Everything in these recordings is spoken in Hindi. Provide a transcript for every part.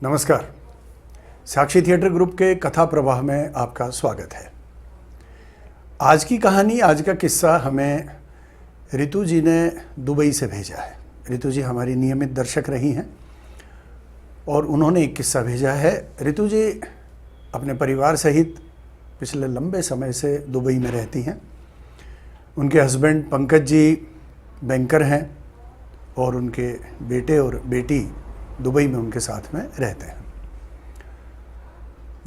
नमस्कार। साक्षी थिएटर ग्रुप के कथा प्रवाह में आपका स्वागत है। आज की कहानी, आज का किस्सा हमें रितु जी ने दुबई से भेजा है। रितु जी हमारी नियमित दर्शक रही हैं और उन्होंने एक किस्सा भेजा है। रितु जी अपने परिवार सहित पिछले लंबे समय से दुबई में रहती हैं। उनके हस्बैंड पंकज जी बैंकर हैं और उनके बेटे और बेटी दुबई में उनके साथ में रहते हैं।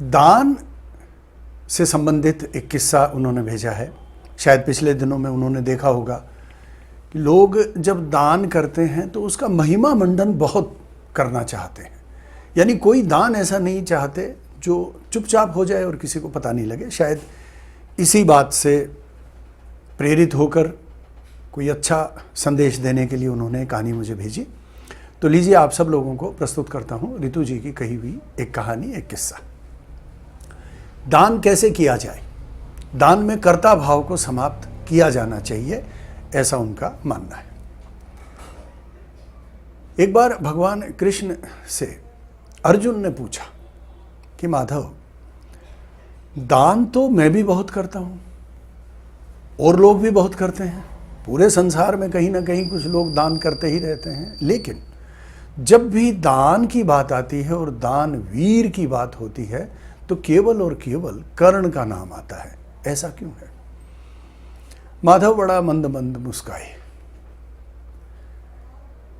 दान से संबंधित एक किस्सा उन्होंने भेजा है। शायद पिछले दिनों में उन्होंने देखा होगा कि लोग जब दान करते हैं तो उसका महिमा मंडन बहुत करना चाहते हैं। यानी कोई दान ऐसा नहीं चाहते जो चुपचाप हो जाए और किसी को पता नहीं लगे। शायद इसी बात से प्रेरित होकर कोई अच्छा संदेश देने के लिए उन्होंने कहानी मुझे भेजी। तो लीजिए, आप सब लोगों को प्रस्तुत करता हूं रितु जी की कही हुई एक कहानी, एक किस्सा। दान कैसे किया जाए, दान में कर्ता भाव को समाप्त किया जाना चाहिए, ऐसा उनका मानना है। एक बार भगवान कृष्ण से अर्जुन ने पूछा कि माधव, दान तो मैं भी बहुत करता हूं और लोग भी बहुत करते हैं। पूरे संसार में कहीं ना कहीं कुछ लोग दान करते ही रहते हैं, लेकिन जब भी दान की बात आती है और दान वीर की बात होती है तो केवल और केवल कर्ण का नाम आता है। ऐसा क्यों है? माधव बड़ा मंद मंद मुस्काए।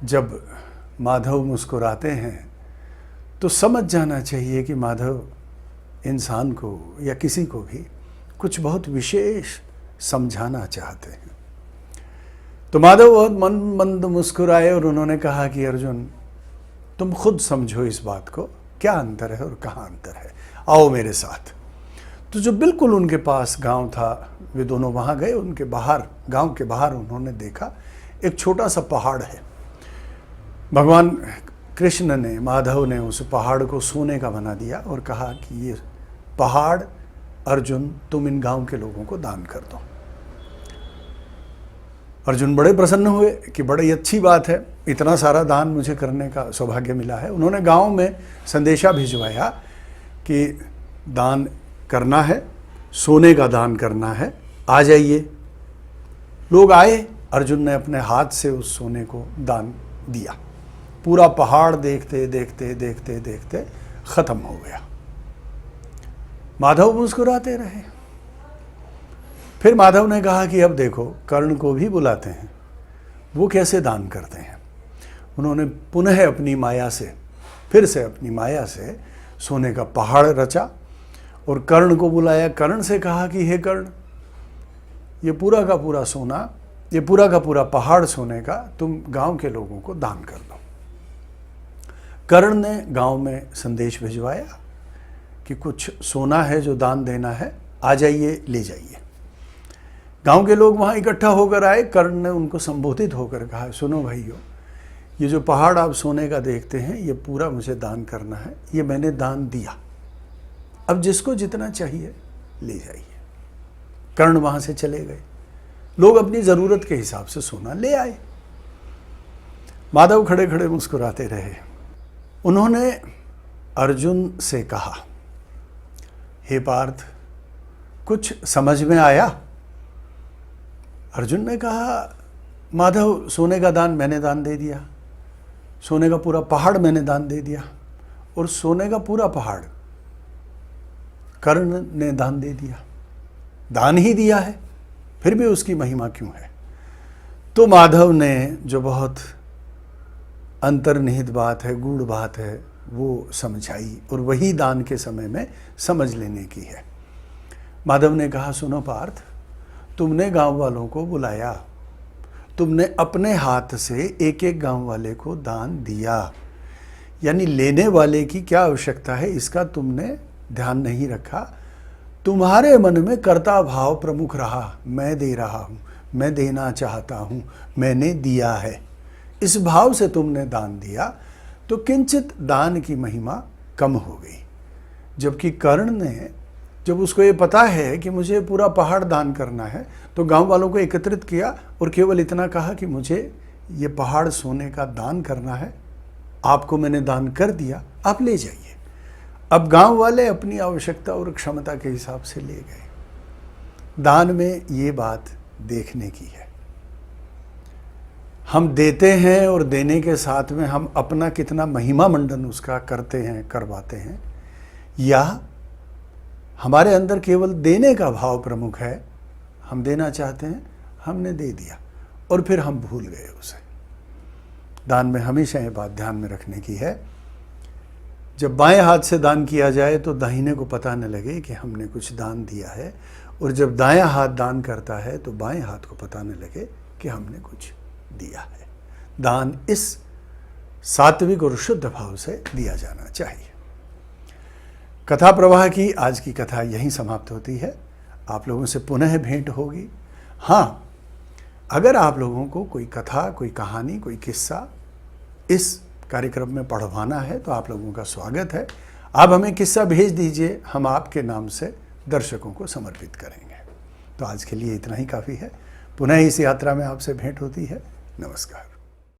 जब माधव मुस्कुराते हैं तो समझ जाना चाहिए कि माधव इंसान को या किसी को भी कुछ बहुत विशेष समझाना चाहते हैं। तो माधव बहुत मंद मंद मुस्कुराए और उन्होंने कहा कि अर्जुन, तुम खुद समझो इस बात को, क्या अंतर है और कहाँ अंतर है, आओ मेरे साथ। तो जो बिल्कुल उनके पास गांव था, वे दोनों वहाँ गए। उनके बाहर, गांव के बाहर उन्होंने देखा एक छोटा सा पहाड़ है। भगवान कृष्ण ने, माधव ने उस पहाड़ को सोने का बना दिया और कहा कि ये पहाड़ अर्जुन, तुम इन गांव के लोगों को दान कर दो। अर्जुन बड़े प्रसन्न हुए कि बड़ी अच्छी बात है, इतना सारा दान मुझे करने का सौभाग्य मिला है। उन्होंने गांव में संदेशा भिजवाया कि दान करना है, सोने का दान करना है, आ जाइए। लोग आए। अर्जुन ने अपने हाथ से उस सोने को दान दिया। पूरा पहाड़ देखते देखते देखते देखते खत्म हो गया। माधव मुस्कुराते रहे। फिर माधव ने कहा कि अब देखो, कर्ण को भी बुलाते हैं, वो कैसे दान करते हैं। उन्होंने पुनः अपनी माया से, फिर से अपनी माया से सोने का पहाड़ रचा और कर्ण को बुलाया। कर्ण से कहा कि हे कर्ण, ये पूरा का पूरा सोना, ये पूरा का पूरा पहाड़ सोने का तुम गांव के लोगों को दान कर दो। कर्ण ने गांव में संदेश भिजवाया कि कुछ सोना है जो दान देना है, आ जाइए, ले जाइए। गांव के लोग वहां इकट्ठा होकर आए। कर्ण ने उनको संबोधित होकर कहा, सुनो भाइयों, ये जो पहाड़ आप सोने का देखते हैं, ये पूरा मुझे दान करना है, ये मैंने दान दिया। अब जिसको जितना चाहिए ले जाइए। कर्ण वहां से चले गए। लोग अपनी जरूरत के हिसाब से सोना ले आए। माधव खड़े खड़े मुस्कुराते रहे। उन्होंने अर्जुन से कहा, हे पार्थ, कुछ समझ में आया? अर्जुन ने कहा, माधव, सोने का दान मैंने दान दे दिया, सोने का पूरा पहाड़ मैंने दान दे दिया, और सोने का पूरा पहाड़ कर्ण ने दान दे दिया। दान ही दिया है, फिर भी उसकी महिमा क्यों है? तो माधव ने जो बहुत अंतर्निहित बात है, गूढ़ बात है, वो समझाई और वही दान के समय में समझ लेने की है। माधव ने कहा, सुनो पार्थ, तुमने गांव वालों को बुलाया, तुमने अपने हाथ से एक एक गांव वाले को दान दिया, यानी लेने वाले की क्या आवश्यकता है इसका तुमने ध्यान नहीं रखा। तुम्हारे मन में कर्ता भाव प्रमुख रहा, मैं दे रहा हूं, मैं देना चाहता हूं, मैंने दिया है, इस भाव से तुमने दान दिया, तो किंचित दान की महिमा कम हो गई। जबकि कर्ण ने, जब उसको ये पता है कि मुझे पूरा पहाड़ दान करना है, तो गांव वालों को एकत्रित किया और केवल इतना कहा कि मुझे ये पहाड़ सोने का दान करना है, आपको मैंने दान कर दिया, आप ले जाइए। अब गांव वाले अपनी आवश्यकता और क्षमता के हिसाब से ले गए। दान में ये बात देखने की है। हम देते हैं और देने के साथ में हम अपना कितना महिमा मंडन उसका करते हैं, करवाते हैं, या हमारे अंदर केवल देने का भाव प्रमुख है। हम देना चाहते हैं, हमने दे दिया और फिर हम भूल गए उसे। दान में हमेशा ये बात ध्यान में रखने की है, जब बाएं हाथ से दान किया जाए तो दाहिने को पता न लगे कि हमने कुछ दान दिया है, और जब दायां हाथ दान करता है तो बाएं हाथ को पता न लगे कि हमने कुछ दिया है। दान इस सात्विक और शुद्ध भाव से दिया जाना चाहिए। कथा प्रवाह की आज की कथा यहीं समाप्त होती है। आप लोगों से पुनः भेंट होगी। हाँ, अगर आप लोगों को कोई कथा, कोई कहानी, कोई किस्सा इस कार्यक्रम में पढ़वाना है तो आप लोगों का स्वागत है। आप हमें किस्सा भेज दीजिए, हम आपके नाम से दर्शकों को समर्पित करेंगे। तो आज के लिए इतना ही काफ़ी है। पुनः इस यात्रा में आपसे भेंट होती है। नमस्कार।